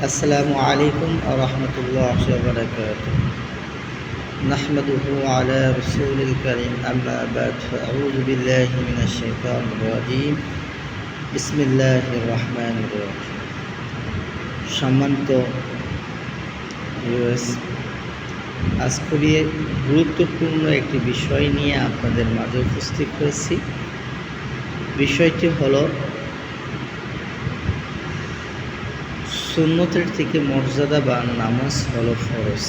আসসালামু আলাইকুম ওয়া রাহমাতুল্লাহি ওয়া বারাকাতুহু। নাহমাদুহু আলা রাসূলিল কারীম, আম্মা বা'দ, ফাআউযু বিল্লাহি মিনাশ শাইতানির রাজীম। বিসমিল্লাহির রহমানির রহিম। সম্মানিত ভিউয়ার্স, আজ খুবই গুরুত্বপূর্ণ একটি বিষয় নিয়ে আপনাদের মাঝে উপস্থিত হয়েছি। বিষয়টি হলো সুন্নতের থেকে মর্যাদাবান নামাজ হলো ফরজ।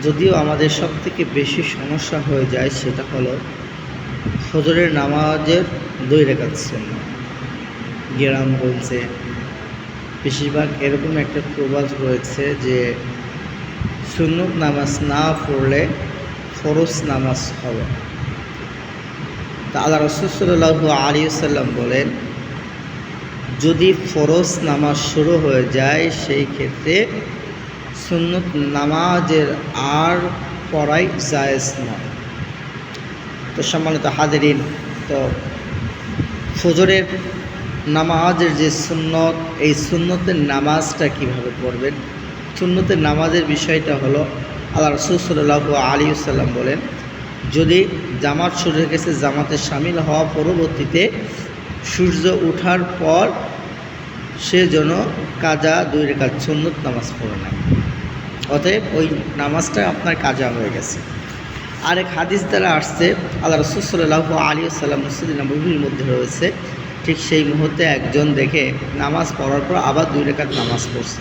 যদিও আমাদের সবথেকে বেশি সমস্যা হয়ে যায় সেটা হলো ফজরের নামাজের 2 রাকাত সুন্নাত। গ্রামগঞ্জে বেশিরভাগ এরকম একটা প্রবাদ রয়েছে যে সুন্নত নামাজ না পড়লে ফরজ নামাজ হবে না। তা আল্লাহ রাসূল সাল্লাল্লাহু আলাইহি ওয়াসাল্লাম বলেন, যদি ফরজ নামাজ শুরু হয়ে যায় সেই ক্ষেত্রে সুন্নত নামাজের আর পড়াই জায়েজ নয়। তো সম্মানিত হাজিরিন, তো ফজরের নামাজের যে সুন্নত, এই সুন্নতের নামাজটা কিভাবে পড়বেন? সুন্নতের নামাজের বিষয়টা হলো আল্লাহ রাসূল সাল্লাল্লাহু আলাইহি ওয়াসাল্লাম বলেন, যদি জামাত শুরু হয়ে গেছে, জামাতে শামিল হওয়া পরবর্তীতে সূর্য ওঠার পর সে যেন কাজা 2 রাকাত সুন্নত নামাজ পড়ে নেয়, অতএব ওই নামাজটা আপনার কাজা হয়ে গেছে। আরেক হাদিস দ্বারা আসছে, আল্লাহ রাসূল সাল্লাল্লাহু আলাইহি ওয়াসাল্লাম মুসনাদ নববীর মধ্যে রয়েছে, ঠিক সেই মুহূর্তে একজন দেখে নামাজ পড়ার পর আবার 2 রাকাত নামাজ পড়ছে।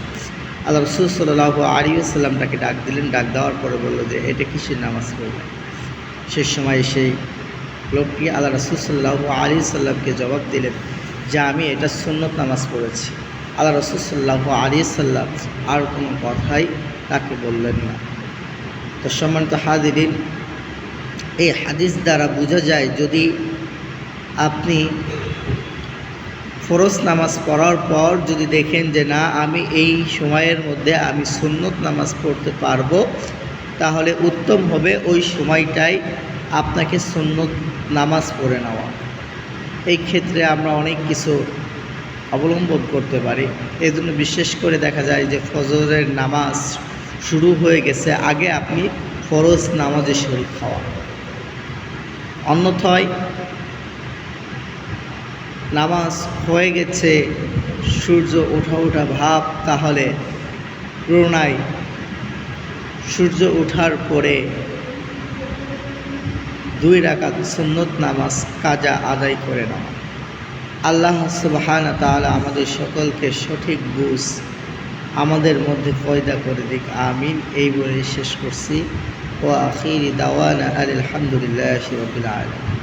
আল্লাহ রাসূল সাল্লাল্লাহু আলাইহি ওয়াসাল্লাম তাকে ডাক দিলেন। ডাক দেওয়ার পরে বলল যে এটা কিসের নামাজ পড়বে? সে সময় সেই লোকটি আল্লাহ রাসূল সাল্লাল্লাহু আলাইহি ওয়াসাল্লামকে জবাব দিলেন যে আমি এটা সুন্নত নামাজ পড়েছি। আল্লাহ রাসূল সাল্লাল্লাহু আলাইহি ওয়াসাল্লাম আর কোনো কথাই তাকে বললেন না। তো সম্মানিত হাজিরিন, এই হাদিস দ্বারা বোঝা যায়, যদি আপনি ফরজ নামাজ পড়ার পর যদি দেখেন যে না, আমি এই সময়ের মধ্যে আমি সুন্নত নামাজ পড়তে পারবো, তাহলে উত্তম হবে ওই সময়টাই আপনাকে সুন্নত নামাজ পড়ে নেওয়া। এই ক্ষেত্রে আমরা অনেক কিছু অবলম্বন করতে পারি। এই জন্য বিশেষ করে দেখা যায় যে ফজরের নামাজ শুরু হয়ে গেছে, আগে আপনি ফরজ নামাজে শরীক হওয়া। অন্যথায় নামাজ হয়ে গেছে, সূর্য ওঠা ভাব, তাহলে পুনরায় সূর্য ওঠার পরে 2 রাকাত সুন্নত নামাজ কাজা আদায় করে নেওয়া। আল্লাহ সুবহানাহু ওয়া তাআলা আমাদের সকলকে সঠিক বুঝ আমাদের মধ্যে পয়দা করে দিক, আমিন। এই বলে শেষ করছি। ওয়া আখিরি দাওয়ানা আলহামদুলিল্লাহি রাব্বিল আলামিন।